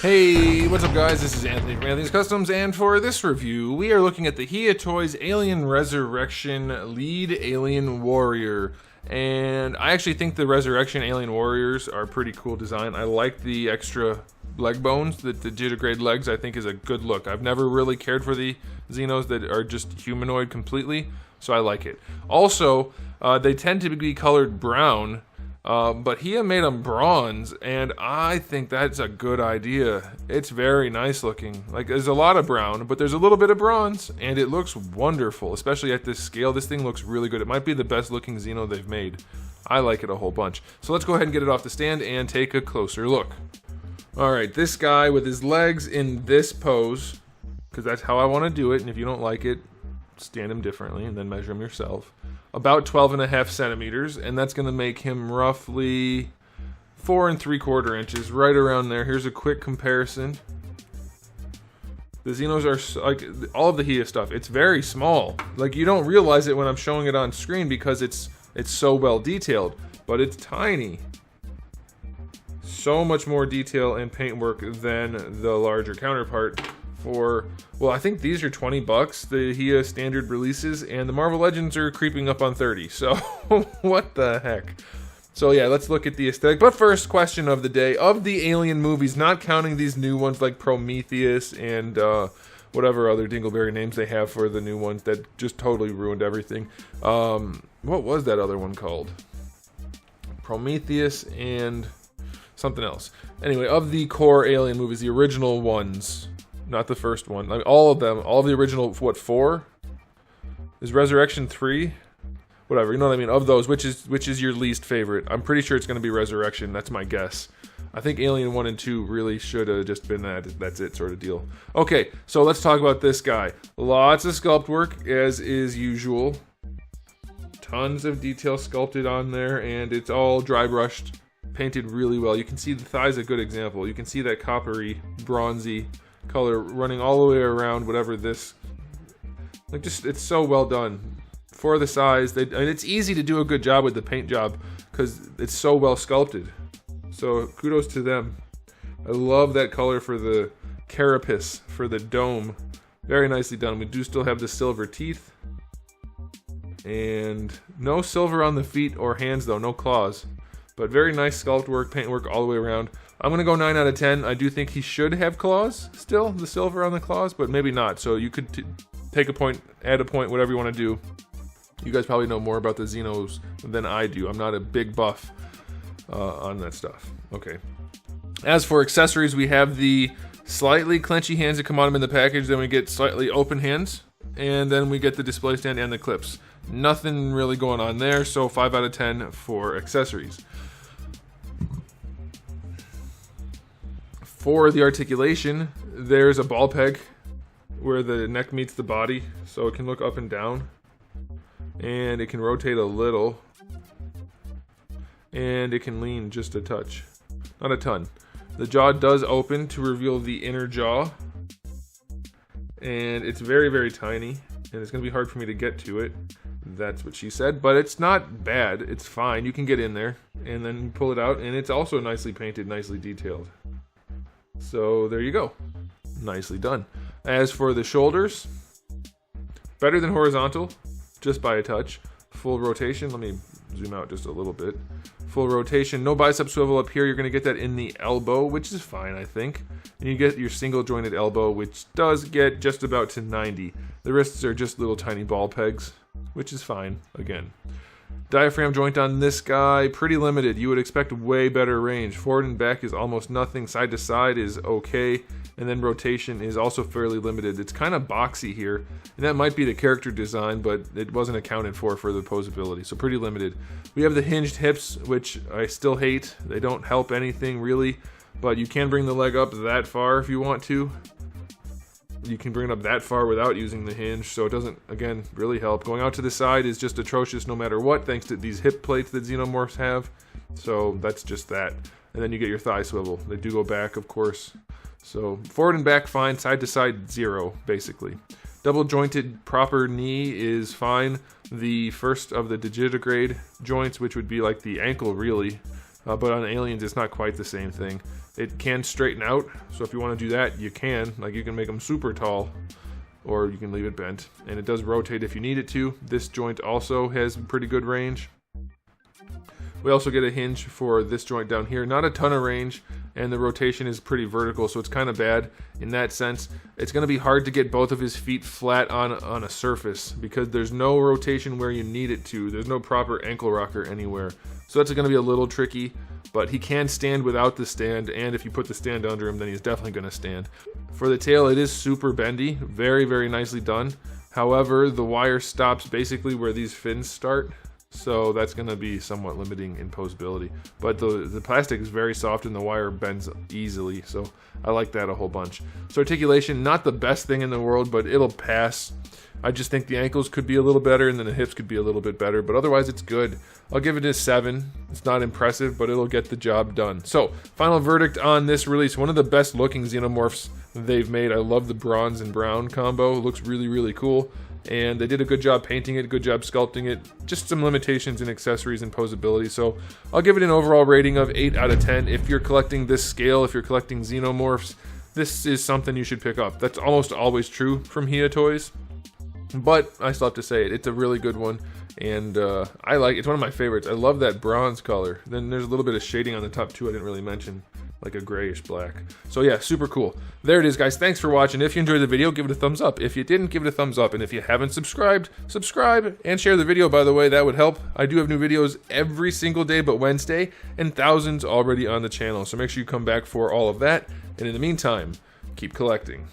Hey, what's up guys? This is Anthony from Anthony's Customs, and for this review, we are looking at the Hiya Toys Alien Resurrection Lead Alien Warrior. And I actually think the Resurrection Alien Warriors are a pretty cool design. I like the extra leg bones, the digitigrade legs I think is a good look. I've never really cared for the Xenos that are just humanoid completely, so I like it. Also, they tend to be colored brown, but Hiya made them bronze, and I think that's a good idea. It's very nice looking. Like, there's a lot of brown, but there's a little bit of bronze, and it looks wonderful, especially at this scale. This thing looks really good. It might be the best looking Xeno they've made. I like it a whole bunch. So let's go ahead and get it off the stand and take a closer look. Alright, this guy with his legs in this pose, because that's how I want to do it, and if you don't like it, stand him differently and then measure him yourself. About 12.5 centimeters, and that's going to make him roughly 4 3/4 inches, right around there. Here's a quick comparison. The Xenos are, like, all of the Hiya stuff, it's very small. Like, you don't realize it when I'm showing it on screen because it's so well detailed, but it's tiny. So much more detail and paintwork than the larger counterpart. For, well, I think these are 20 bucks, the Hiya standard releases, and the Marvel Legends are creeping up on 30, so what the heck. So yeah, let's look at the aesthetic. But first, question of the day, of the Alien movies, not counting these new ones like Prometheus and whatever other dingleberry names they have for the new ones that just totally ruined everything. What was that other one called? Prometheus and something else. Anyway, of the core Alien movies, the original ones, not the first one. I mean, all of them, all of the original, what, 4? Is Resurrection 3? Whatever, you know what I mean? Of those, which is your least favorite? I'm pretty sure it's going to be Resurrection. That's my guess. I think Alien 1 and 2 really should have just been that's it sort of deal. Okay, so let's talk about this guy. Lots of sculpt work, as is usual. Tons of detail sculpted on there, and it's all dry brushed, painted really well. You can see the thigh's a good example. You can see that coppery, bronzy color running all the way around whatever this, like, just, it's so well done for the size. And it's easy to do a good job with the paint job because it's so well sculpted, so kudos to them. I love that color for the carapace, for the dome. Very nicely done. We do still have the silver teeth, and no silver on the feet or hands though, no claws, but very nice sculpt work, paint work all the way around. I'm going to go 9 out of 10. I do think he should have claws still, the silver on the claws, but maybe not. So you could take a point, add a point, whatever you want to do. You guys probably know more about the Xenos than I do. I'm not a big buff on that stuff. Okay. As for accessories, we have the slightly clenchy hands that come on them in the package. Then we get slightly open hands. And then we get the display stand and the clips. Nothing really going on there, so 5 out of 10 for accessories. For the articulation, there's a ball peg where the neck meets the body, so it can look up and down, and it can rotate a little, and it can lean just a touch, not a ton. The jaw does open to reveal the inner jaw, and it's very, very tiny, and it's going to be hard for me to get to it. That's what she said, but it's not bad. It's fine. You can get in there, and then pull it out, and it's also nicely painted, nicely detailed. So there you go. Nicely done. As for the shoulders, better than horizontal, just by a touch. Full rotation. Let me zoom out just a little bit. Full rotation. No bicep swivel up here. You're going to get that in the elbow, which is fine, I think. And you get your single jointed elbow, which does get just about to 90. The wrists are just little tiny ball pegs, which is fine, again. Diaphragm joint on this guy, pretty limited. You would expect way better range. Forward and back is almost nothing. Side to side is okay. And then rotation is also fairly limited. It's kind of boxy here. And that might be the character design, but it wasn't accounted for the poseability. So pretty limited. We have the hinged hips, which I still hate. They don't help anything really. But you can bring the leg up that far if you want to. You can bring it up that far without using the hinge, so it doesn't, again, really help. Going out to the side is just atrocious no matter what, thanks to these hip plates that Xenomorphs have. So that's just that. And then you get your thigh swivel. They do go back, of course. So forward and back, fine. Side to side, 0, basically. Double jointed proper knee is fine. The first of the digitigrade joints, which would be like the ankle, really, but on aliens it's not quite the same thing. It can straighten out, so if you want to do that, you can. Like, you can make them super tall, or you can leave it bent, and it does rotate if you need it to. This joint also has pretty good range. We also get a hinge for this joint down here. Not a ton of range, and the rotation is pretty vertical, so it's kind of bad in that sense. It's going to be hard to get both of his feet flat on a surface because there's no rotation where you need it to. There's no proper ankle rocker anywhere. So that's going to be a little tricky, but he can stand without the stand, and if you put the stand under him, then he's definitely going to stand. For the tail, it is super bendy. Very, very nicely done. However, the wire stops basically where these fins start. So that's going to be somewhat limiting in poseability. But the plastic is very soft and the wire bends easily, so I like that a whole bunch. So articulation, not the best thing in the world, but it'll pass. I just think the ankles could be a little better and then the hips could be a little bit better, but otherwise it's good. I'll give it a 7. It's not impressive, but it'll get the job done. So, final verdict on this release. One of the best looking Xenomorphs they've made. I love the bronze and brown combo. It looks really, really cool. And they did a good job painting it, good job sculpting it. Just some limitations in accessories and poseability. So I'll give it an overall rating of 8 out of 10. If you're collecting this scale, if you're collecting Xenomorphs, this is something you should pick up. That's almost always true from Hiya toys. But I still have to say it. It's a really good one. And I like it. It's one of my favorites. I love that bronze color. Then there's a little bit of shading on the top too I didn't really mention. Like a grayish black. So yeah, super cool. There it is, guys. Thanks for watching. If you enjoyed the video, give it a thumbs up. If you didn't, give it a thumbs up. And if you haven't subscribed, subscribe and share the video, by the way. That would help. I do have new videos every single day but Wednesday, and thousands already on the channel. So make sure you come back for all of that. And in the meantime, keep collecting.